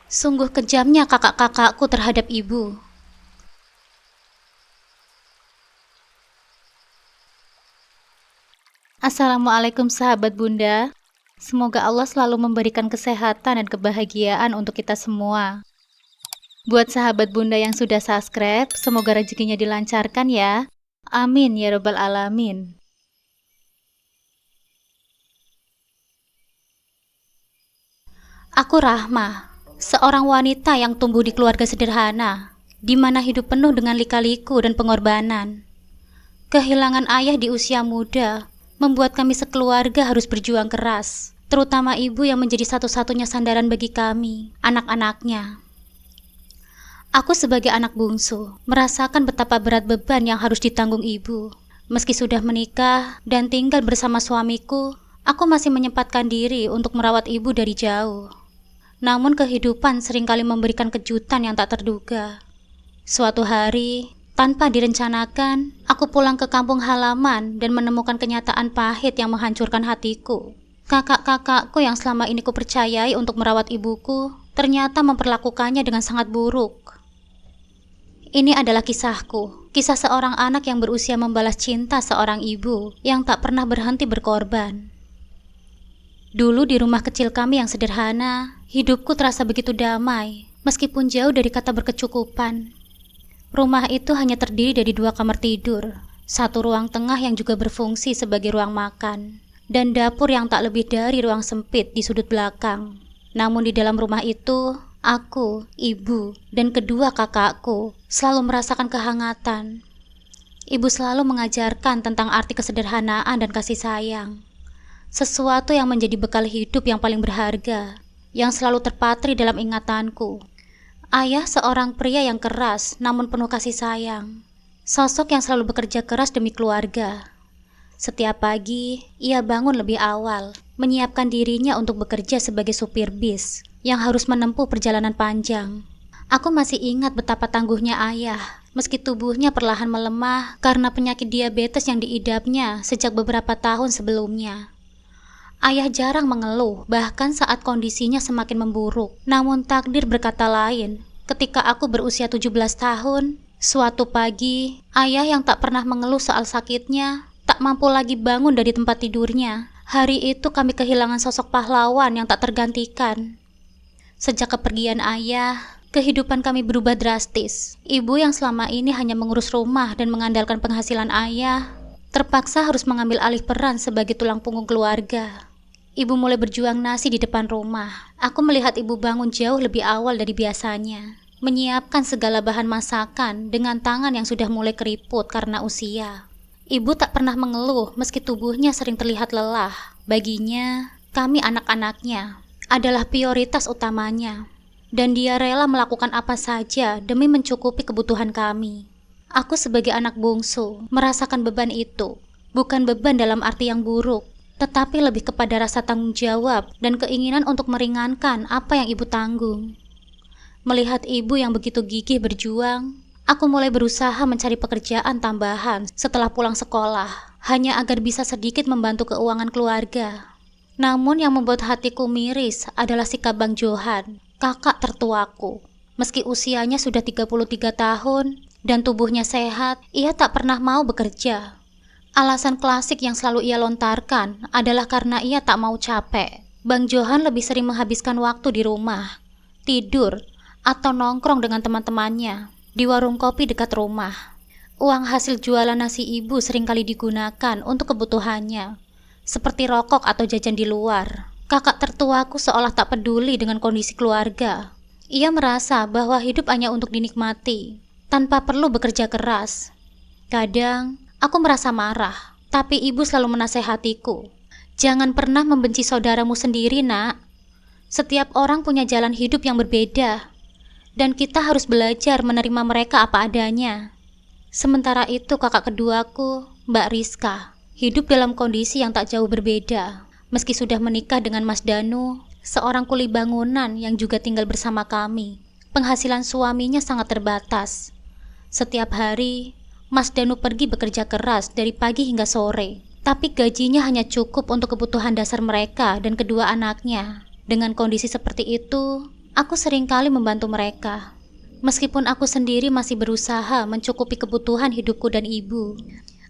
Sungguh kejamnya kakak-kakakku terhadap ibu. Assalamualaikum sahabat bunda. Semoga Allah selalu memberikan kesehatan dan kebahagiaan untuk kita semua. Buat sahabat bunda yang sudah subscribe, semoga rezekinya dilancarkan ya. Amin ya robbal alamin. Aku Rahma, seorang wanita yang tumbuh di keluarga sederhana, di mana hidup penuh dengan lika-liku dan pengorbanan. Kehilangan ayah di usia muda membuat kami sekeluarga harus berjuang keras, terutama ibu yang menjadi satu-satunya sandaran bagi kami, anak-anaknya. Aku sebagai anak bungsu, merasakan betapa berat beban yang harus ditanggung ibu. Meski sudah menikah dan tinggal bersama suamiku, aku masih menyempatkan diri untuk merawat ibu dari jauh. Namun kehidupan seringkali memberikan kejutan yang tak terduga. Suatu hari, tanpa direncanakan, aku pulang ke kampung halaman dan menemukan kenyataan pahit yang menghancurkan hatiku. Kakak-kakakku yang selama ini kupercayai untuk merawat ibuku, ternyata memperlakukannya dengan sangat buruk. Ini adalah kisahku, kisah seorang anak yang berusia membalas cinta seorang ibu yang tak pernah berhenti berkorban. Dulu di rumah kecil kami yang sederhana, hidupku terasa begitu damai, meskipun jauh dari kata berkecukupan. Rumah itu hanya terdiri dari 2 kamar tidur, 1 ruang tengah yang juga berfungsi sebagai ruang makan, dan dapur yang tak lebih dari ruang sempit di sudut belakang. Namun di dalam rumah itu, aku, ibu, dan kedua kakakku selalu merasakan kehangatan. Ibu selalu mengajarkan tentang arti kesederhanaan dan kasih sayang. Sesuatu yang menjadi bekal hidup yang paling berharga, yang selalu terpatri dalam ingatanku. Ayah seorang pria yang keras namun penuh kasih sayang. Sosok yang selalu bekerja keras demi keluarga. Setiap pagi, ia bangun lebih awal, menyiapkan dirinya untuk bekerja sebagai supir bis yang harus menempuh perjalanan panjang. Aku masih ingat betapa tangguhnya ayah, meski tubuhnya perlahan melemah karena penyakit diabetes yang diidapnya sejak beberapa tahun sebelumnya. Ayah jarang mengeluh, bahkan saat kondisinya semakin memburuk. Namun takdir berkata lain. Ketika aku berusia 17 tahun, suatu pagi, ayah yang tak pernah mengeluh soal sakitnya, tak mampu lagi bangun dari tempat tidurnya. Hari itu kami kehilangan sosok pahlawan yang tak tergantikan. Sejak kepergian ayah, kehidupan kami berubah drastis. Ibu yang selama ini hanya mengurus rumah dan mengandalkan penghasilan ayah, terpaksa harus mengambil alih peran sebagai tulang punggung keluarga. Ibu mulai berjuang nasi di depan rumah. Aku melihat ibu bangun jauh lebih awal dari biasanya, menyiapkan segala bahan masakan dengan tangan yang sudah mulai keriput karena usia. Ibu tak pernah mengeluh meski tubuhnya sering terlihat lelah. Baginya, kami anak-anaknya adalah prioritas utamanya, dan dia rela melakukan apa saja demi mencukupi kebutuhan kami. Aku sebagai anak bungsu merasakan beban itu, bukan beban dalam arti yang buruk, tetapi lebih kepada rasa tanggung jawab dan keinginan untuk meringankan apa yang ibu tanggung. Melihat ibu yang begitu gigih berjuang, aku mulai berusaha mencari pekerjaan tambahan setelah pulang sekolah, hanya agar bisa sedikit membantu keuangan keluarga. Namun yang membuat hatiku miris adalah sikap Bang Johan, kakak tertuaku. Meski usianya sudah 33 tahun dan tubuhnya sehat, ia tak pernah mau bekerja. Alasan klasik yang selalu ia lontarkan adalah karena ia tak mau capek. Bang Johan lebih sering menghabiskan waktu di rumah, tidur, atau nongkrong dengan teman-temannya di warung kopi dekat rumah. Uang hasil jualan nasi ibu seringkali digunakan untuk kebutuhannya, seperti rokok atau jajan di luar. Kakak tertuaku seolah tak peduli dengan kondisi keluarga. Ia merasa bahwa hidup hanya untuk dinikmati, tanpa perlu bekerja keras. Kadang, aku merasa marah, tapi ibu selalu menasehatiku. Jangan pernah membenci saudaramu sendiri, nak. Setiap orang punya jalan hidup yang berbeda, dan kita harus belajar menerima mereka apa adanya. Sementara itu kakak keduaku, Mbak Rizka, hidup dalam kondisi yang tak jauh berbeda. Meski sudah menikah dengan Mas Danu, seorang kuli bangunan yang juga tinggal bersama kami, penghasilan suaminya sangat terbatas. Setiap hari, Mas Danu pergi bekerja keras dari pagi hingga sore, tapi gajinya hanya cukup untuk kebutuhan dasar mereka dan kedua anaknya. Dengan kondisi seperti itu, Aku seringkali membantu mereka. Meskipun aku sendiri masih berusaha mencukupi kebutuhan hidupku dan ibu.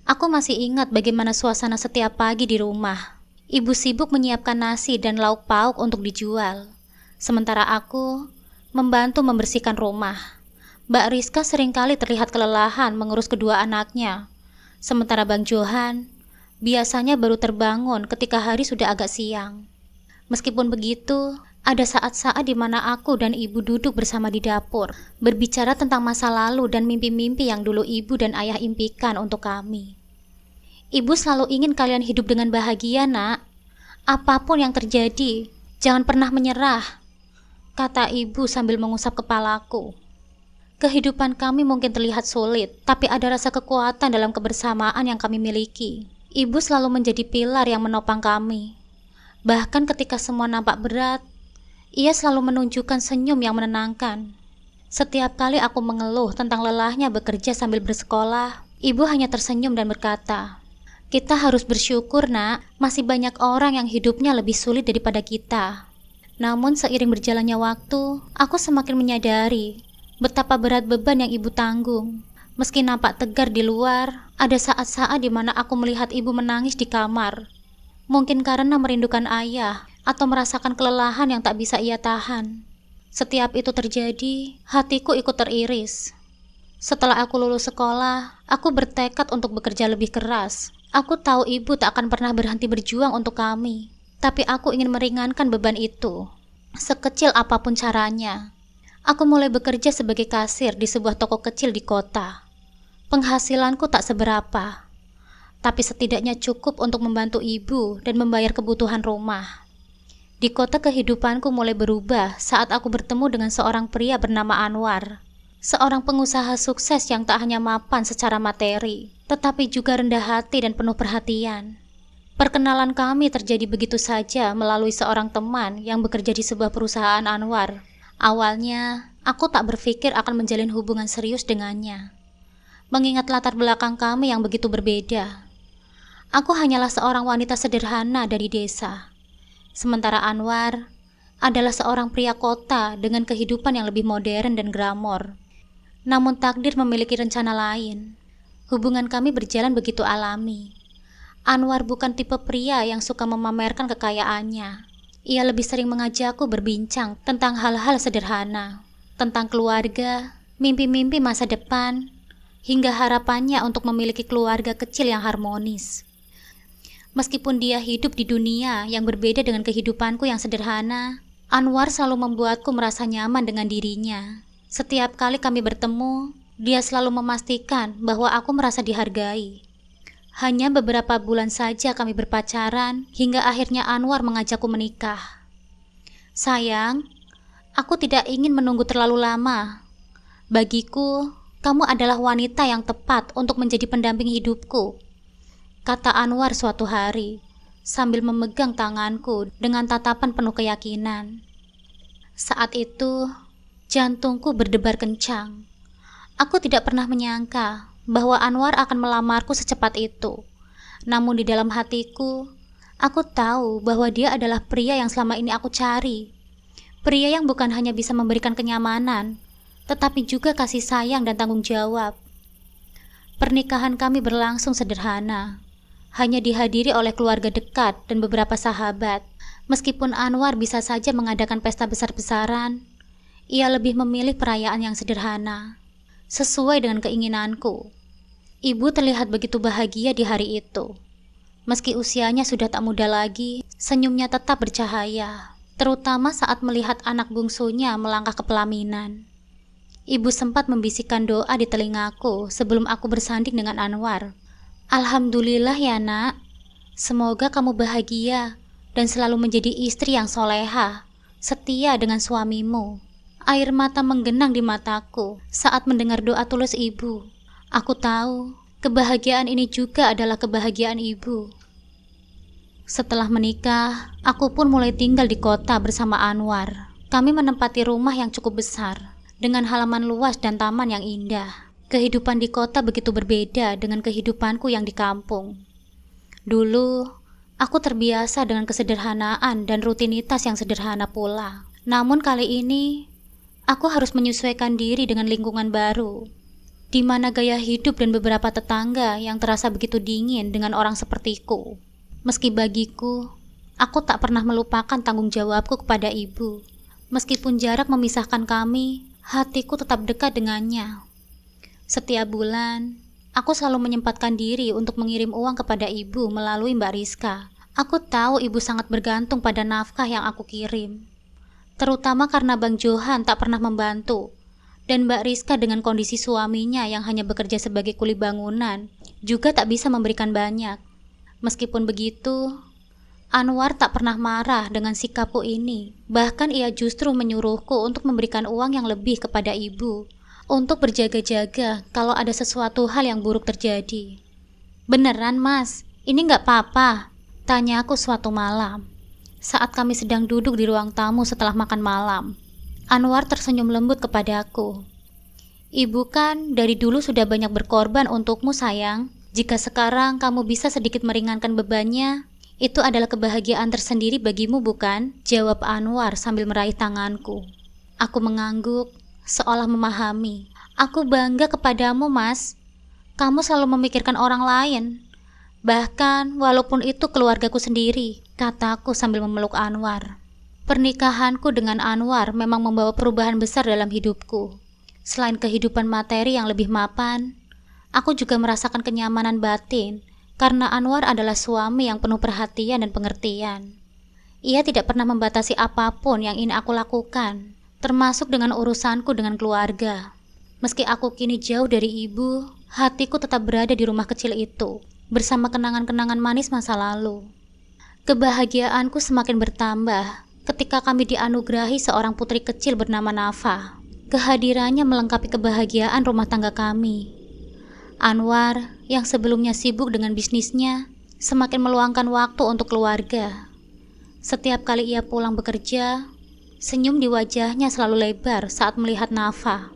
Aku masih ingat bagaimana suasana setiap pagi di rumah. Ibu sibuk menyiapkan nasi dan lauk pauk untuk dijual. Sementara aku membantu membersihkan rumah. Mbak Rizka seringkali terlihat kelelahan mengurus kedua anaknya. Sementara Bang Johan biasanya baru terbangun ketika hari sudah agak siang. Meskipun begitu, ada saat-saat di mana aku dan ibu duduk bersama di dapur, berbicara tentang masa lalu dan mimpi-mimpi yang dulu ibu dan ayah impikan untuk kami. Ibu selalu ingin kalian hidup dengan bahagia, nak. Apapun yang terjadi, jangan pernah menyerah, kata ibu sambil mengusap kepalaku. Kehidupan kami mungkin terlihat sulit, tapi ada rasa kekuatan dalam kebersamaan yang kami miliki. Ibu selalu menjadi pilar yang menopang kami. Bahkan ketika semua nampak berat, ia selalu menunjukkan senyum yang menenangkan. Setiap kali aku mengeluh tentang lelahnya bekerja sambil bersekolah, ibu hanya tersenyum dan berkata, "Kita harus bersyukur, nak, masih banyak orang yang hidupnya lebih sulit daripada kita." Namun seiring berjalannya waktu, aku semakin menyadari betapa berat beban yang ibu tanggung. Meski nampak tegar di luar, ada saat-saat di mana aku melihat ibu menangis di kamar. Mungkin karena merindukan ayah atau merasakan kelelahan yang tak bisa ia tahan. Setiap itu terjadi, hatiku ikut teriris. Setelah aku lulus sekolah, aku bertekad untuk bekerja lebih keras. Aku tahu ibu tak akan pernah berhenti berjuang untuk kami, tapi aku ingin meringankan beban itu, sekecil apapun caranya. Aku mulai bekerja sebagai kasir di sebuah toko kecil di kota. Penghasilanku tak seberapa, tapi setidaknya cukup untuk membantu ibu dan membayar kebutuhan rumah. Di kota kehidupanku mulai berubah saat aku bertemu dengan seorang pria bernama Anwar. Seorang pengusaha sukses yang tak hanya mapan secara materi, tetapi juga rendah hati dan penuh perhatian. Perkenalan kami terjadi begitu saja melalui seorang teman yang bekerja di sebuah perusahaan Anwar. Awalnya, aku tak berpikir akan menjalin hubungan serius dengannya. Mengingat latar belakang kami yang begitu berbeda. Aku hanyalah seorang wanita sederhana dari desa. Sementara Anwar adalah seorang pria kota dengan kehidupan yang lebih modern dan glamor. Namun takdir memiliki rencana lain. Hubungan kami berjalan begitu alami. Anwar bukan tipe pria yang suka memamerkan kekayaannya. Ia lebih sering mengajakku berbincang tentang hal-hal sederhana, tentang keluarga, mimpi-mimpi masa depan, hingga harapannya untuk memiliki keluarga kecil yang harmonis. Meskipun dia hidup di dunia yang berbeda dengan kehidupanku yang sederhana, Anwar selalu membuatku merasa nyaman dengan dirinya. Setiap kali kami bertemu, dia selalu memastikan bahwa aku merasa dihargai. Hanya beberapa bulan saja kami berpacaran, hingga akhirnya Anwar mengajakku menikah. "Sayang, aku tidak ingin menunggu terlalu lama. Bagiku, kamu adalah wanita yang tepat untuk menjadi pendamping hidupku," kata Anwar suatu hari, sambil memegang tanganku dengan tatapan penuh keyakinan. Saat itu, jantungku berdebar kencang. Aku tidak pernah menyangka bahwa Anwar akan melamarku secepat itu. Namun di dalam hatiku, aku tahu bahwa dia adalah pria yang selama ini aku cari. Pria yang bukan hanya bisa memberikan kenyamanan, tetapi juga kasih sayang dan tanggung jawab. Pernikahan kami berlangsung sederhana, hanya dihadiri oleh keluarga dekat dan beberapa sahabat. Meskipun Anwar bisa saja mengadakan pesta besar-besaran, ia lebih memilih perayaan yang sederhana, sesuai dengan keinginanku. Ibu terlihat begitu bahagia di hari itu. Meski usianya sudah tak muda lagi, senyumnya tetap bercahaya, terutama saat melihat anak bungsunya melangkah ke pelaminan. Ibu sempat membisikkan doa di telingaku sebelum aku bersanding dengan Anwar. "Alhamdulillah ya nak, semoga kamu bahagia dan selalu menjadi istri yang soleha, setia dengan suamimu." Air mata menggenang di mataku saat mendengar doa tulus ibu. Aku tahu, kebahagiaan ini juga adalah kebahagiaan ibu. Setelah menikah, aku pun mulai tinggal di kota bersama Anwar. Kami menempati rumah yang cukup besar, dengan halaman luas dan taman yang indah. Kehidupan di kota begitu berbeda dengan kehidupanku yang di kampung. Dulu, aku terbiasa dengan kesederhanaan dan rutinitas yang sederhana pula. Namun kali ini, aku harus menyesuaikan diri dengan lingkungan baru, di mana gaya hidup dan beberapa tetangga yang terasa begitu dingin dengan orang sepertiku. Meski bagiku, aku tak pernah melupakan tanggung jawabku kepada ibu. Meskipun jarak memisahkan kami, hatiku tetap dekat dengannya. Setiap bulan, aku selalu menyempatkan diri untuk mengirim uang kepada ibu melalui Mbak Rizka. Aku tahu ibu sangat bergantung pada nafkah yang aku kirim, terutama karena Bang Johan tak pernah membantu, dan Mbak Rizka dengan kondisi suaminya yang hanya bekerja sebagai kuli bangunan juga tak bisa memberikan banyak. Meskipun begitu, Anwar tak pernah marah dengan sikapku ini. Bahkan ia justru menyuruhku untuk memberikan uang yang lebih kepada ibu, untuk berjaga-jaga kalau ada sesuatu hal yang buruk terjadi. "Beneran mas, ini gak apa-apa?" tanya aku suatu malam, saat kami sedang duduk di ruang tamu setelah makan malam. Anwar tersenyum lembut kepadaku. "Ibu kan dari dulu sudah banyak berkorban untukmu sayang. Jika sekarang kamu bisa sedikit meringankan bebannya, itu adalah kebahagiaan tersendiri bagimu bukan?" jawab Anwar sambil meraih tanganku. Aku mengangguk, seolah memahami. "Aku bangga kepadamu mas. Kamu selalu memikirkan orang lain. Bahkan walaupun itu keluargaku sendiri," kataku sambil memeluk Anwar. Pernikahanku dengan Anwar memang membawa perubahan besar dalam hidupku. Selain kehidupan materi yang lebih mapan, aku juga merasakan kenyamanan batin karena Anwar adalah suami yang penuh perhatian dan pengertian. Ia tidak pernah membatasi apapun yang ingin aku lakukan, termasuk dengan urusanku dengan keluarga. Meski aku kini jauh dari ibu, hatiku tetap berada di rumah kecil itu, bersama kenangan-kenangan manis masa lalu. Kebahagiaanku semakin bertambah ketika kami dianugerahi seorang putri kecil bernama Nafa. Kehadirannya melengkapi kebahagiaan rumah tangga kami. Anwar, yang sebelumnya sibuk dengan bisnisnya, semakin meluangkan waktu untuk keluarga. Setiap kali ia pulang bekerja, senyum di wajahnya selalu lebar saat melihat Nafa.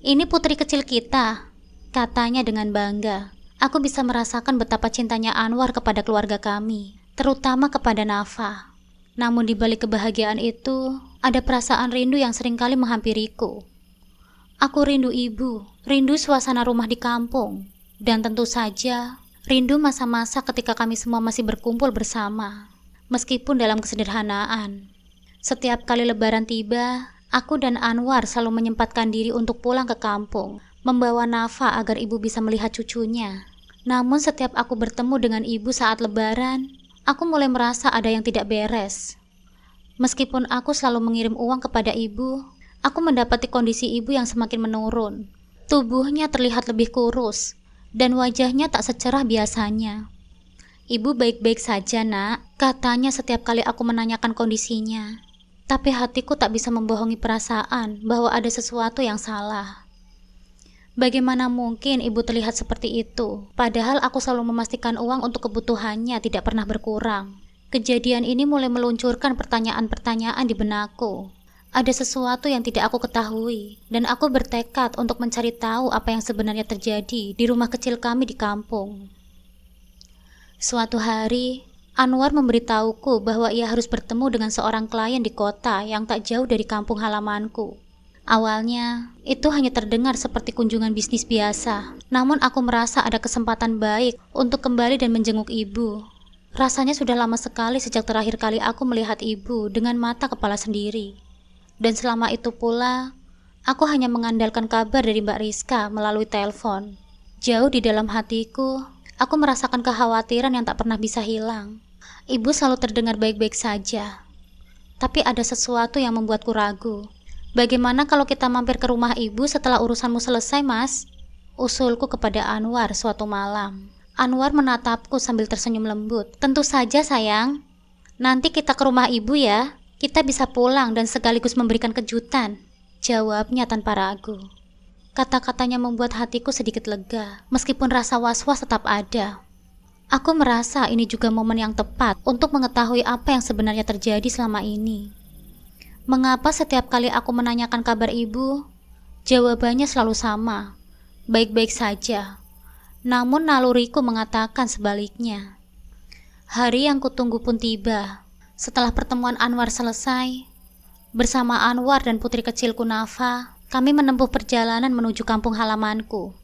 "Ini putri kecil kita," katanya dengan bangga. Aku bisa merasakan betapa cintanya Anwar kepada keluarga kami, terutama kepada Nafa. Namun di balik kebahagiaan itu, ada perasaan rindu yang seringkali menghampiriku. Aku rindu ibu, rindu suasana rumah di kampung, dan tentu saja rindu masa-masa ketika kami semua masih berkumpul bersama, meskipun dalam kesederhanaan. Setiap kali lebaran tiba, aku dan Anwar selalu menyempatkan diri untuk pulang ke kampung, membawa Nafa agar ibu bisa melihat cucunya. Namun setiap aku bertemu dengan ibu saat lebaran, aku mulai merasa ada yang tidak beres. Meskipun aku selalu mengirim uang kepada ibu, aku mendapati kondisi ibu yang semakin menurun. Tubuhnya terlihat lebih kurus, dan wajahnya tak secerah biasanya. "Ibu baik-baik saja nak," katanya setiap kali aku menanyakan kondisinya. Tapi hatiku tak bisa membohongi perasaan bahwa ada sesuatu yang salah. Bagaimana mungkin ibu terlihat seperti itu, padahal aku selalu memastikan uang untuk kebutuhannya tidak pernah berkurang. Kejadian ini mulai meluncurkan pertanyaan-pertanyaan di benakku. Ada sesuatu yang tidak aku ketahui, dan aku bertekad untuk mencari tahu apa yang sebenarnya terjadi di rumah kecil kami di kampung. Suatu hari, Anwar memberitahuku bahwa ia harus bertemu dengan seorang klien di kota yang tak jauh dari kampung halamanku. Awalnya, itu hanya terdengar seperti kunjungan bisnis biasa, namun aku merasa ada kesempatan baik untuk kembali dan menjenguk ibu. Rasanya sudah lama sekali sejak terakhir kali aku melihat ibu dengan mata kepala sendiri. Dan selama itu pula, aku hanya mengandalkan kabar dari Mbak Rizka melalui telepon. Jauh di dalam hatiku, aku merasakan kekhawatiran yang tak pernah bisa hilang. Ibu selalu terdengar baik-baik saja, tapi ada sesuatu yang membuatku ragu. "Bagaimana kalau kita mampir ke rumah ibu setelah urusanmu selesai, Mas?" usulku kepada Anwar suatu malam. Anwar menatapku sambil tersenyum lembut. "Tentu saja sayang, nanti kita ke rumah ibu ya. Kita bisa pulang dan sekaligus memberikan kejutan," jawabnya tanpa ragu. Kata-katanya membuat hatiku sedikit lega, meskipun rasa was-was tetap ada. Aku merasa ini juga momen yang tepat untuk mengetahui apa yang sebenarnya terjadi selama ini. Mengapa setiap kali aku menanyakan kabar ibu, jawabannya selalu sama, baik-baik saja. Namun naluriku mengatakan sebaliknya. Hari yang kutunggu pun tiba. Setelah pertemuan Anwar selesai, Bersama Anwar dan putri kecilku Nafa, kami menempuh perjalanan menuju kampung halamanku.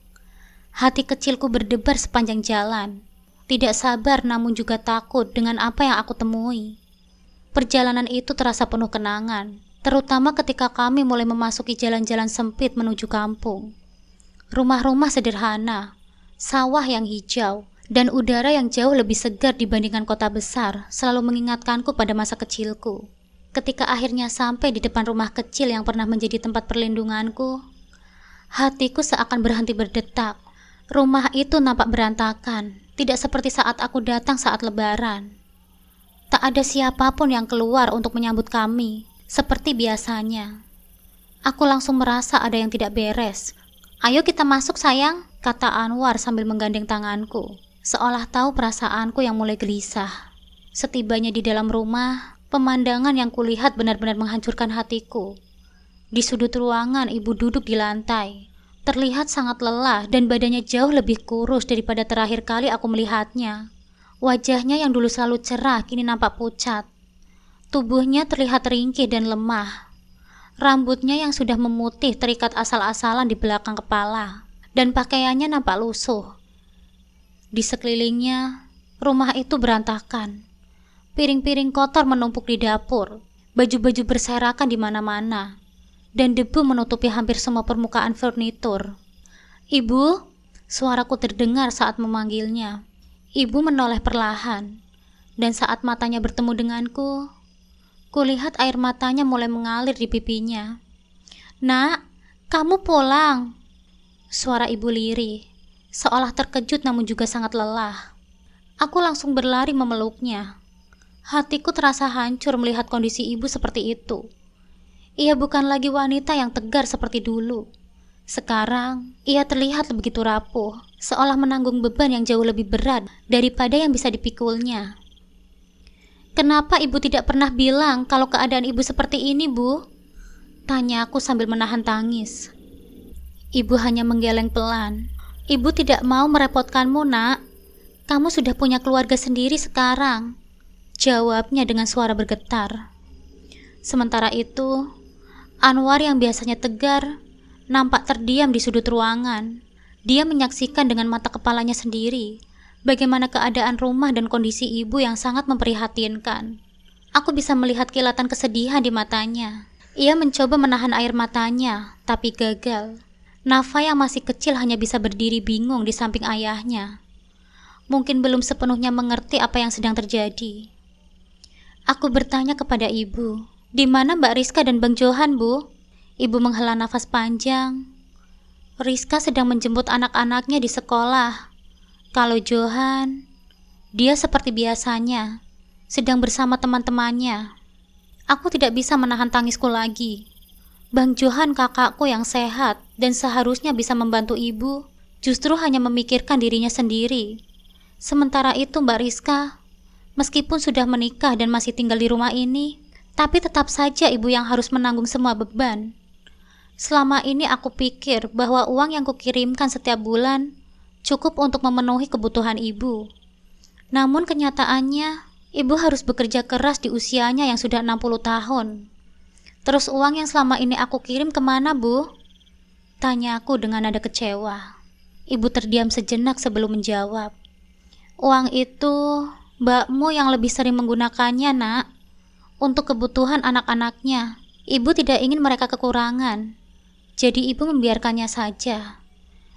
Hati kecilku berdebar sepanjang jalan. Tidak sabar namun juga takut dengan apa yang aku temui. Perjalanan itu terasa penuh kenangan, terutama ketika kami mulai memasuki jalan-jalan sempit menuju kampung. Rumah-rumah sederhana, sawah yang hijau, dan udara yang jauh lebih segar dibandingkan kota besar selalu mengingatkanku pada masa kecilku. Ketika akhirnya sampai di depan rumah kecil yang pernah menjadi tempat perlindunganku, hatiku seakan berhenti berdetak. Rumah itu nampak berantakan, tidak seperti saat aku datang saat lebaran. Tak ada siapapun yang keluar untuk menyambut kami, seperti biasanya. Aku langsung merasa ada yang tidak beres. "Ayo kita masuk sayang," kata Anwar sambil menggandeng tanganku, seolah tahu perasaanku yang mulai gelisah. Setibanya di dalam rumah, pemandangan yang kulihat benar-benar menghancurkan hatiku. Di sudut ruangan, ibu duduk di lantai. Terlihat sangat lelah dan badannya jauh lebih kurus daripada terakhir kali aku melihatnya. Wajahnya yang dulu selalu cerah kini nampak pucat. Tubuhnya terlihat ringkih dan lemah. Rambutnya yang sudah memutih terikat asal-asalan di belakang kepala, dan pakaiannya nampak lusuh. Di sekelilingnya, rumah itu berantakan. Piring-piring kotor menumpuk di dapur, baju-baju berserakan di mana-mana, dan debu menutupi hampir semua permukaan furnitur. "Ibu," suaraku terdengar saat memanggilnya. Ibu menoleh perlahan, dan saat matanya bertemu denganku, kulihat air matanya mulai mengalir di pipinya. "Nak, kamu pulang?" Suara ibu lirih, seolah terkejut namun juga sangat lelah. Aku langsung berlari memeluknya. Hatiku terasa hancur melihat kondisi ibu seperti itu. Ia bukan lagi wanita yang tegar seperti dulu. Sekarang, ia terlihat begitu rapuh, seolah menanggung beban yang jauh lebih berat daripada yang bisa dipikulnya. "Kenapa ibu tidak pernah bilang kalau keadaan ibu seperti ini, Bu?" tanya aku sambil menahan tangis. Ibu hanya menggeleng pelan. "Ibu tidak mau merepotkanmu, Nak. Kamu sudah punya keluarga sendiri sekarang," jawabnya dengan suara bergetar. Sementara itu, Anwar yang biasanya tegar, nampak terdiam di sudut ruangan. Dia menyaksikan dengan mata kepalanya sendiri bagaimana keadaan rumah dan kondisi ibu yang sangat memprihatinkan. Aku bisa melihat kilatan kesedihan di matanya. Ia mencoba menahan air matanya, tapi gagal. Nafa yang masih kecil hanya bisa berdiri bingung di samping ayahnya. Mungkin belum sepenuhnya mengerti apa yang sedang terjadi. Aku bertanya kepada ibu, "Di mana Mbak Rizka dan Bang Johan, Bu?" Ibu menghela nafas panjang. "Rizka sedang menjemput anak-anaknya di sekolah. Kalau Johan, dia seperti biasanya, sedang bersama teman-temannya." Aku tidak bisa menahan tangisku lagi. Bang Johan kakakku yang sehat dan seharusnya bisa membantu ibu, justru hanya memikirkan dirinya sendiri. Sementara itu Mbak Rizka, meskipun sudah menikah dan masih tinggal di rumah ini, tapi tetap saja ibu yang harus menanggung semua beban. Selama ini aku pikir bahwa uang yang kukirimkan setiap bulan cukup untuk memenuhi kebutuhan ibu. Namun kenyataannya, ibu harus bekerja keras di usianya yang sudah 60 tahun. "Terus uang yang selama ini aku kirim kemana, Bu?" tanya aku dengan nada kecewa. Ibu terdiam sejenak sebelum menjawab. "Uang itu, mbakmu yang lebih sering menggunakannya, Nak. Untuk kebutuhan anak-anaknya, ibu tidak ingin mereka kekurangan. Jadi ibu membiarkannya saja.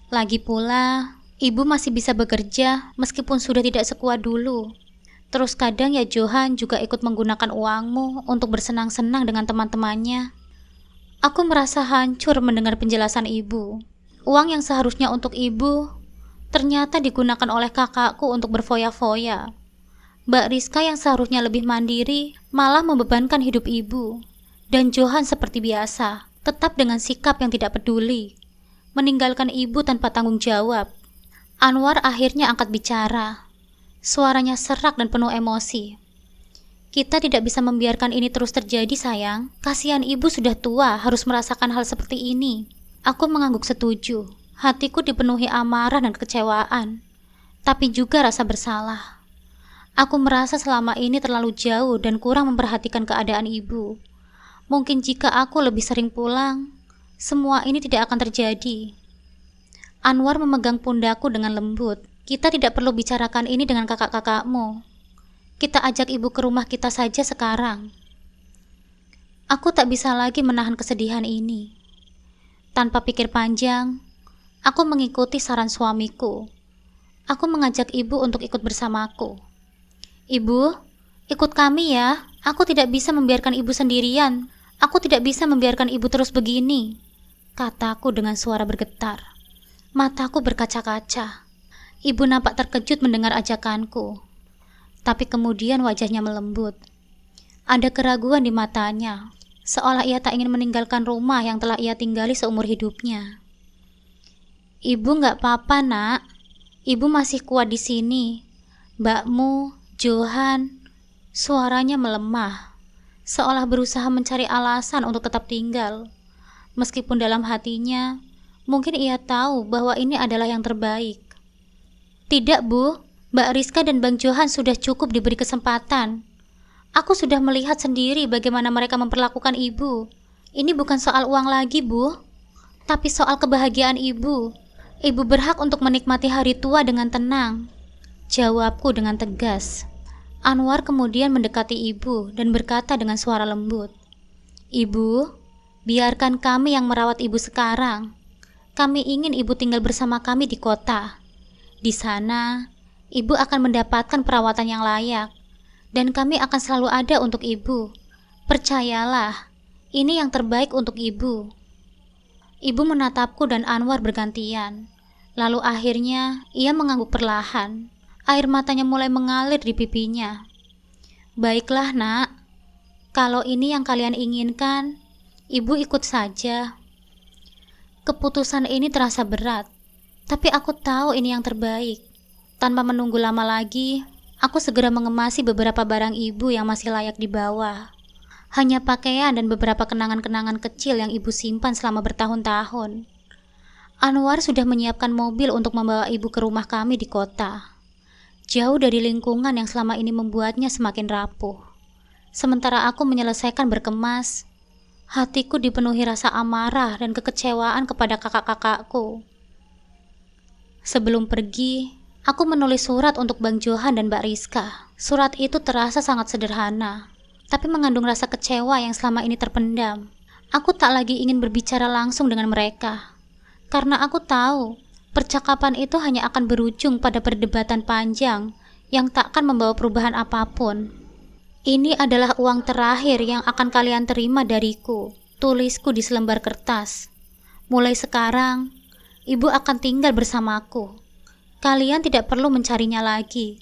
Lagi pula, ibu masih bisa bekerja meskipun sudah tidak sekuat dulu. Terus kadang ya Johan juga ikut menggunakan uangmu untuk bersenang-senang dengan teman-temannya." Aku merasa hancur mendengar penjelasan ibu. Uang yang seharusnya untuk ibu, ternyata digunakan oleh kakakku untuk berfoya-foya. Mbak Rizka yang seharusnya lebih mandiri, malah membebankan hidup ibu. Dan Johan seperti biasa, tetap dengan sikap yang tidak peduli, meninggalkan ibu tanpa tanggung jawab. Anwar akhirnya angkat bicara. Suaranya serak dan penuh emosi. "Kita tidak bisa membiarkan ini terus terjadi, sayang. Kasihan ibu sudah tua harus merasakan hal seperti ini." Aku mengangguk setuju. Hatiku dipenuhi amarah dan kekecewaan, tapi juga rasa bersalah. Aku merasa selama ini terlalu jauh dan kurang memperhatikan keadaan ibu. Mungkin jika aku lebih sering pulang, semua ini tidak akan terjadi. Anwar memegang pundakku dengan lembut. Kita tidak perlu bicarakan ini dengan kakak-kakakmu. Kita ajak ibu ke rumah kita saja sekarang. Aku tak bisa lagi menahan kesedihan ini. Tanpa pikir panjang, aku mengikuti saran suamiku. Aku mengajak ibu untuk ikut bersamaku. Ibu, ikut kami ya. Aku tidak bisa membiarkan ibu sendirian. Aku tidak bisa membiarkan ibu terus begini, kataku dengan suara bergetar. Mataku berkaca-kaca. Ibu nampak terkejut mendengar ajakanku. Tapi kemudian wajahnya melembut. Ada keraguan di matanya, seolah ia tak ingin meninggalkan rumah yang telah ia tinggali seumur hidupnya. Ibu gak apa-apa, nak. Ibu masih kuat di sini. Mbakmu, Johan, suaranya melemah, seolah berusaha mencari alasan untuk tetap tinggal. Meskipun dalam hatinya, mungkin ia tahu bahwa ini adalah yang terbaik. Tidak, Bu. Mbak Rizka dan Bang Johan sudah cukup diberi kesempatan. Aku sudah melihat sendiri bagaimana mereka memperlakukan ibu. Ini bukan soal uang lagi, Bu, tapi soal kebahagiaan ibu. Ibu berhak untuk menikmati hari tua dengan tenang, jawabku dengan tegas. Anwar kemudian mendekati ibu dan berkata dengan suara lembut, Ibu, biarkan kami yang merawat ibu sekarang. Kami ingin ibu tinggal bersama kami di kota. Di sana, ibu akan mendapatkan perawatan yang layak, dan kami akan selalu ada untuk ibu. Percayalah, ini yang terbaik untuk ibu. Ibu menatapku dan Anwar bergantian. Lalu akhirnya ia mengangguk perlahan. Air matanya mulai mengalir di pipinya. Baiklah, nak. Kalau ini yang kalian inginkan, ibu ikut saja. Keputusan ini terasa berat, tapi aku tahu ini yang terbaik. Tanpa menunggu lama lagi, aku segera mengemasi beberapa barang ibu yang masih layak dibawa. Hanya pakaian dan beberapa kenangan-kenangan kecil yang ibu simpan selama bertahun-tahun. Anwar sudah menyiapkan mobil untuk membawa ibu ke rumah kami di kota, jauh dari lingkungan yang selama ini membuatnya semakin rapuh. Sementara aku menyelesaikan berkemas, hatiku dipenuhi rasa amarah dan kekecewaan kepada kakak-kakakku. Sebelum pergi, aku menulis surat untuk Bang Johan dan Mbak Rizka. Surat itu terasa sangat sederhana, tapi mengandung rasa kecewa yang selama ini terpendam. Aku tak lagi ingin berbicara langsung dengan mereka, karena aku tahu percakapan itu hanya akan berujung pada perdebatan panjang yang takkan membawa perubahan apapun. Ini adalah uang terakhir yang akan kalian terima dariku, tulisku di selembar kertas. Mulai sekarang, ibu akan tinggal bersamaku. Kalian tidak perlu mencarinya lagi,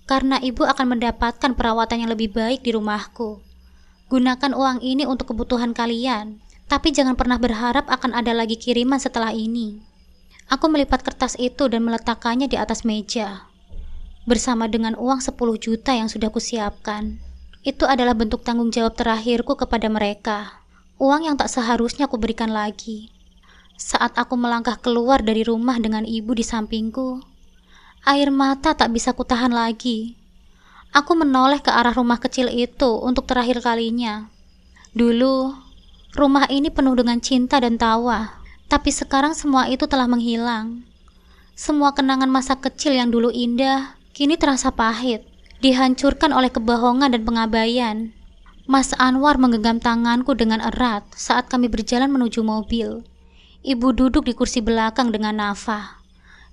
karena ibu akan mendapatkan perawatan yang lebih baik di rumahku. Gunakan uang ini untuk kebutuhan kalian, tapi jangan pernah berharap akan ada lagi kiriman setelah ini. Aku melipat kertas itu dan meletakkannya di atas meja, bersama dengan uang 10 juta yang sudah kusiapkan. Itu adalah bentuk tanggung jawab terakhirku kepada mereka. Uang yang tak seharusnya aku berikan lagi. Saat aku melangkah keluar dari rumah dengan ibu di sampingku, air mata tak bisa kutahan lagi. Aku menoleh ke arah rumah kecil itu untuk terakhir kalinya. Dulu, rumah ini penuh dengan cinta dan tawa. Tapi sekarang semua itu telah menghilang. Semua kenangan masa kecil yang dulu indah, kini terasa pahit, dihancurkan oleh kebohongan dan pengabaian. Mas Anwar menggenggam tanganku dengan erat saat kami berjalan menuju mobil. Ibu duduk di kursi belakang dengan Nafa,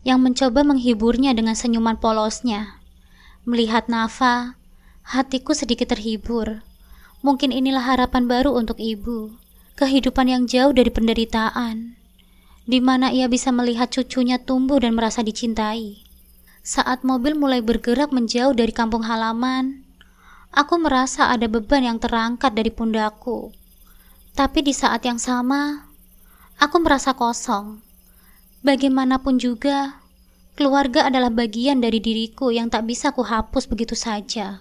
yang mencoba menghiburnya dengan senyuman polosnya. Melihat Nafa, hatiku sedikit terhibur. Mungkin inilah harapan baru untuk ibu. Kehidupan yang jauh dari penderitaan, di mana ia bisa melihat cucunya tumbuh dan merasa dicintai. Saat mobil mulai bergerak menjauh dari kampung halaman, aku merasa ada beban yang terangkat dari pundakku. Tapi di saat yang sama, aku merasa kosong. Bagaimanapun juga, keluarga adalah bagian dari diriku yang tak bisa kuhapus begitu saja.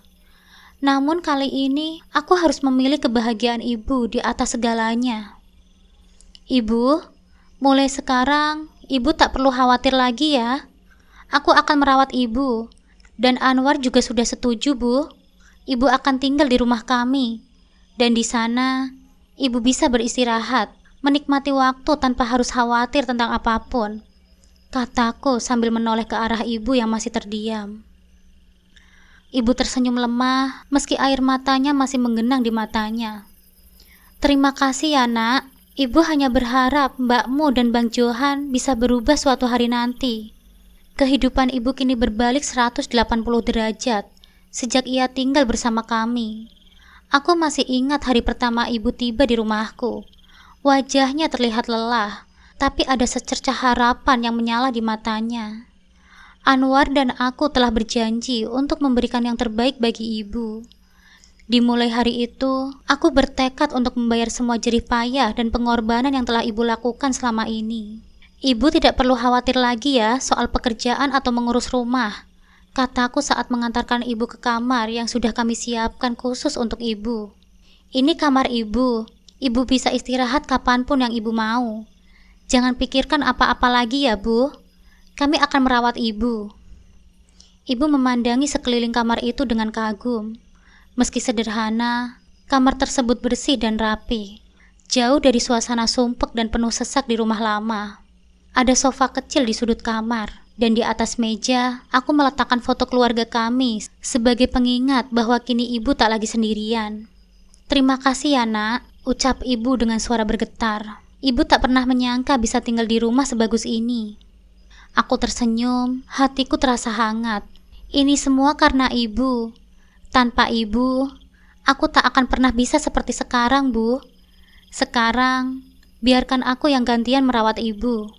Namun kali ini, aku harus memilih kebahagiaan ibu di atas segalanya. Ibu, mulai sekarang, ibu tak perlu khawatir lagi ya. Aku akan merawat ibu. Dan Anwar juga sudah setuju, Bu. Ibu akan tinggal di rumah kami. Dan di sana, Ibu bisa beristirahat, menikmati waktu tanpa harus khawatir tentang apapun, kataku sambil menoleh ke arah ibu yang masih terdiam. Ibu tersenyum lemah meski air matanya masih menggenang di matanya. Terima kasih ya nak, ibu hanya berharap mbakmu dan Bang Johan bisa berubah suatu hari nanti. Kehidupan ibu kini berbalik 180 derajat sejak ia tinggal bersama kami. Aku masih ingat hari pertama ibu tiba di rumahku. Wajahnya terlihat lelah, tapi ada secercah harapan yang menyala di matanya. Anwar dan aku telah berjanji untuk memberikan yang terbaik bagi ibu. Dimulai hari itu, aku bertekad untuk membayar semua jerih payah dan pengorbanan yang telah ibu lakukan selama ini. Ibu tidak perlu khawatir lagi ya soal pekerjaan atau mengurus rumah, kataku saat mengantarkan ibu ke kamar yang sudah kami siapkan khusus untuk ibu. Ini kamar ibu. Ibu bisa istirahat kapanpun yang ibu mau. Jangan pikirkan apa-apa lagi ya bu. Kami akan merawat ibu. Ibu memandangi sekeliling kamar itu dengan kagum. Meski sederhana, kamar tersebut bersih dan rapi. Jauh dari suasana sumpek dan penuh sesak di rumah lama. Ada sofa kecil di sudut kamar. Dan di atas meja, aku meletakkan foto keluarga kami sebagai pengingat bahwa kini ibu tak lagi sendirian. Terima kasih ya nak, ucap ibu dengan suara bergetar. Ibu tak pernah menyangka bisa tinggal di rumah sebagus ini. Aku tersenyum, hatiku terasa hangat. Ini semua karena ibu. Tanpa ibu, aku tak akan pernah bisa seperti sekarang, Bu. Sekarang, biarkan aku yang gantian merawat ibu.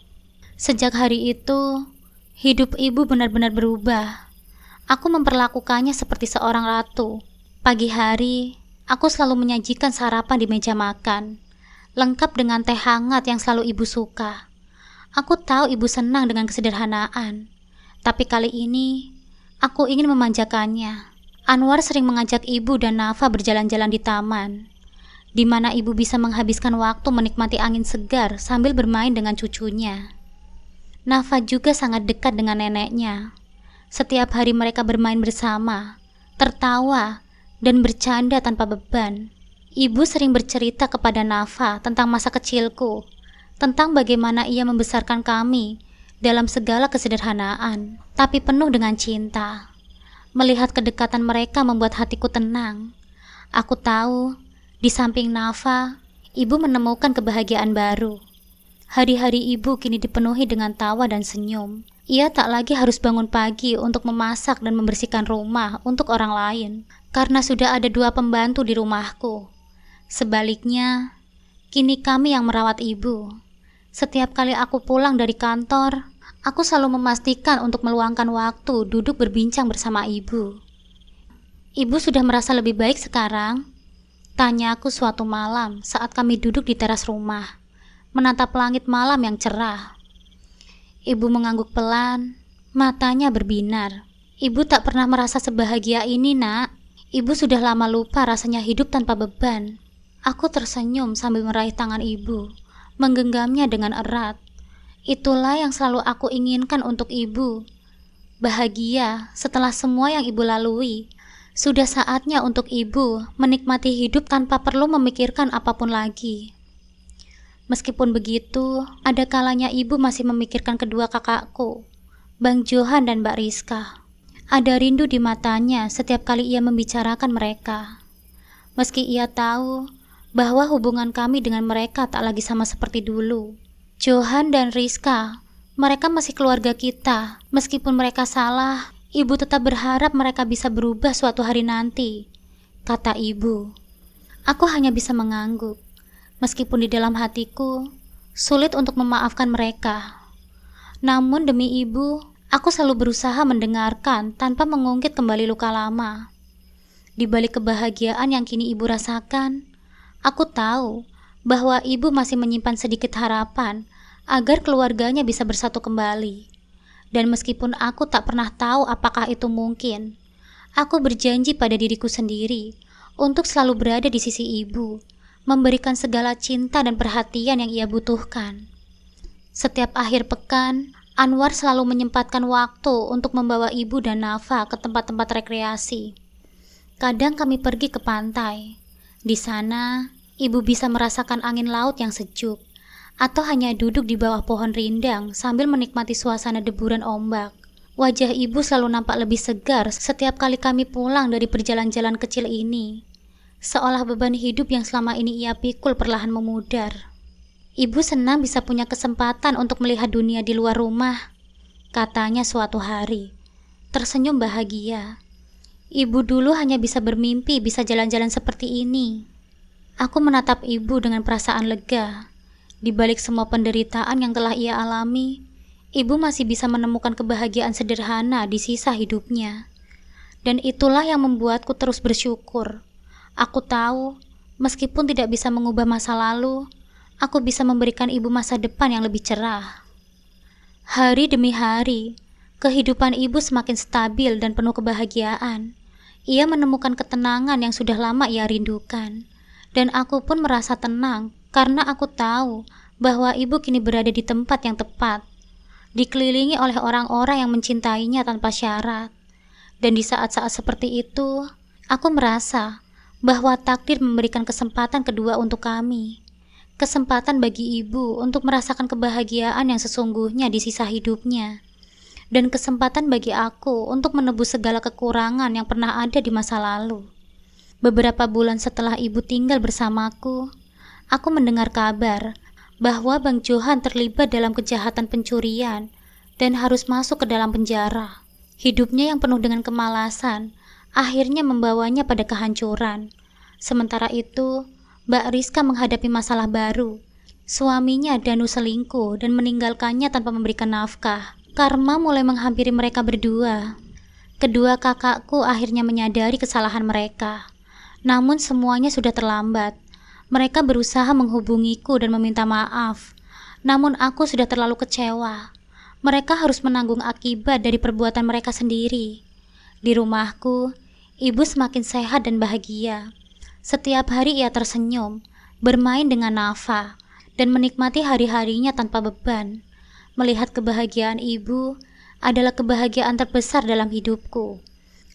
Sejak hari itu, hidup ibu benar-benar berubah. Aku memperlakukannya seperti seorang ratu. Pagi hari, aku selalu menyajikan sarapan di meja makan, lengkap dengan teh hangat yang selalu ibu suka. Aku tahu ibu senang dengan kesederhanaan, tapi kali ini, aku ingin memanjakannya. Anwar sering mengajak ibu dan Nafa berjalan-jalan di taman, di mana ibu bisa menghabiskan waktu menikmati angin segar sambil bermain dengan cucunya. Nafa juga sangat dekat dengan neneknya. Setiap hari mereka bermain bersama, tertawa, dan bercanda tanpa beban. Ibu sering bercerita kepada Nafa tentang masa kecilku, tentang bagaimana ia membesarkan kami dalam segala kesederhanaan, tapi penuh dengan cinta. Melihat kedekatan mereka membuat hatiku tenang. Aku tahu, di samping Nafa, ibu menemukan kebahagiaan baru. Hari-hari ibu kini dipenuhi dengan tawa dan senyum. Ia tak lagi harus bangun pagi untuk memasak dan membersihkan rumah untuk orang lain, karena sudah ada 2 pembantu di rumahku. Sebaliknya, kini kami yang merawat ibu. Setiap kali aku pulang dari kantor, aku selalu memastikan untuk meluangkan waktu duduk berbincang bersama ibu. Ibu sudah merasa lebih baik sekarang? Tanyaku suatu malam saat kami duduk di teras rumah, menatap langit malam yang cerah. Ibu mengangguk pelan, matanya berbinar. Ibu tak pernah merasa sebahagia ini, nak. Ibu sudah lama lupa rasanya hidup tanpa beban. Aku tersenyum sambil meraih tangan ibu, menggenggamnya dengan erat. Itulah yang selalu aku inginkan untuk ibu. Bahagia setelah semua yang ibu lalui. Sudah saatnya untuk ibu menikmati hidup tanpa perlu memikirkan apapun lagi. Meskipun begitu, ada kalanya ibu masih memikirkan kedua kakakku, Bang Johan dan Mbak Rizka. Ada rindu di matanya setiap kali ia membicarakan mereka. Meski ia tahu bahwa hubungan kami dengan mereka tak lagi sama seperti dulu. Johan dan Rizka, mereka masih keluarga kita. Meskipun mereka salah, ibu tetap berharap mereka bisa berubah suatu hari nanti, kata ibu. Aku hanya bisa mengangguk. Meskipun di dalam hatiku, sulit untuk memaafkan mereka. Namun demi ibu, aku selalu berusaha mendengarkan tanpa mengungkit kembali luka lama. Di balik kebahagiaan yang kini ibu rasakan, aku tahu bahwa ibu masih menyimpan sedikit harapan agar keluarganya bisa bersatu kembali. Dan meskipun aku tak pernah tahu apakah itu mungkin, aku berjanji pada diriku sendiri untuk selalu berada di sisi ibu, memberikan segala cinta dan perhatian yang ia butuhkan. Setiap akhir pekan, Anwar selalu menyempatkan waktu untuk membawa ibu dan Nafa ke tempat-tempat rekreasi. Kadang kami pergi ke pantai. Di sana, Ibu bisa merasakan angin laut yang sejuk, atau hanya duduk di bawah pohon rindang sambil menikmati suasana deburan ombak. Wajah ibu selalu nampak lebih segar setiap kali kami pulang dari perjalanan kecil ini. Seolah beban hidup yang selama ini ia pikul perlahan memudar. Ibu senang bisa punya kesempatan untuk melihat dunia di luar rumah, katanya suatu hari. Tersenyum bahagia. Ibu dulu hanya bisa bermimpi bisa jalan-jalan seperti ini. Aku menatap ibu dengan perasaan lega. Di balik semua penderitaan yang telah ia alami, ibu masih bisa menemukan kebahagiaan sederhana di sisa hidupnya. Dan itulah yang membuatku terus bersyukur. Aku tahu, meskipun tidak bisa mengubah masa lalu, aku bisa memberikan ibu masa depan yang lebih cerah. Hari demi hari, kehidupan ibu semakin stabil dan penuh kebahagiaan. Ia menemukan ketenangan yang sudah lama ia rindukan. Dan aku pun merasa tenang karena aku tahu bahwa ibu kini berada di tempat yang tepat, dikelilingi oleh orang-orang yang mencintainya tanpa syarat. Dan di saat-saat seperti itu, aku merasa bahwa takdir memberikan kesempatan kedua untuk kami. Kesempatan bagi ibu untuk merasakan kebahagiaan yang sesungguhnya di sisa hidupnya. Dan kesempatan bagi aku untuk menebus segala kekurangan yang pernah ada di masa lalu. Beberapa bulan setelah ibu tinggal bersamaku, aku mendengar kabar bahwa Bang Johan terlibat dalam kejahatan pencurian dan harus masuk ke dalam penjara. Hidupnya yang penuh dengan kemalasan akhirnya membawanya pada kehancuran. Sementara itu, Mbak Rizka menghadapi masalah baru. Suaminya Danu selingkuh dan meninggalkannya tanpa memberikan nafkah. Karma mulai menghampiri mereka berdua. Kedua kakakku akhirnya menyadari kesalahan mereka. Namun semuanya sudah terlambat. Mereka berusaha menghubungiku dan meminta maaf. Namun aku sudah terlalu kecewa. Mereka harus menanggung akibat dari perbuatan mereka sendiri. Di rumahku, ibu semakin sehat dan bahagia. Setiap hari ia tersenyum, bermain dengan Nafa, dan menikmati hari-harinya tanpa beban. Melihat kebahagiaan ibu adalah kebahagiaan terbesar dalam hidupku.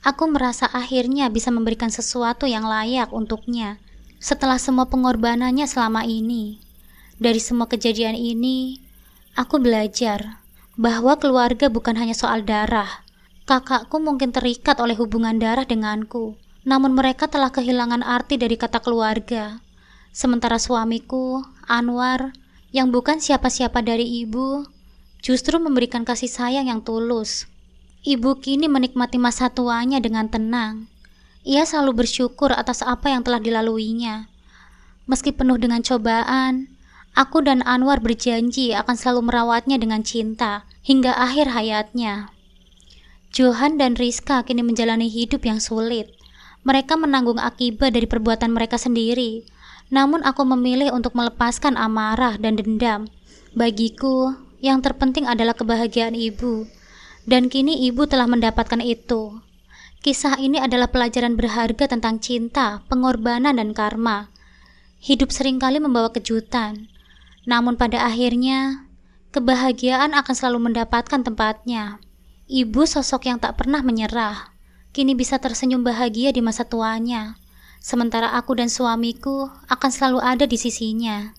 Aku merasa akhirnya bisa memberikan sesuatu yang layak untuknya setelah semua pengorbanannya selama ini. Dari semua kejadian ini, aku belajar bahwa keluarga bukan hanya soal darah. Kakakku mungkin terikat oleh hubungan darah denganku, namun mereka telah kehilangan arti dari kata keluarga. Sementara suamiku, Anwar, yang bukan siapa-siapa dari ibu, justru memberikan kasih sayang yang tulus. Ibu kini menikmati masa tuanya dengan tenang. Ia selalu bersyukur atas apa yang telah dilaluinya. Meski penuh dengan cobaan, aku dan Anwar berjanji akan selalu merawatnya dengan cinta hingga akhir hayatnya. Johan dan Rizka kini menjalani hidup yang sulit. Mereka menanggung akibat dari perbuatan mereka sendiri. Namun aku memilih untuk melepaskan amarah dan dendam. Bagiku, yang terpenting adalah kebahagiaan ibu. Dan kini ibu telah mendapatkan itu. Kisah ini adalah pelajaran berharga tentang cinta, pengorbanan, dan karma. Hidup seringkali membawa kejutan. Namun pada akhirnya, kebahagiaan akan selalu mendapatkan tempatnya. Ibu sosok yang tak pernah menyerah. Kini bisa tersenyum bahagia di masa tuanya. Sementara aku dan suamiku akan selalu ada di sisinya.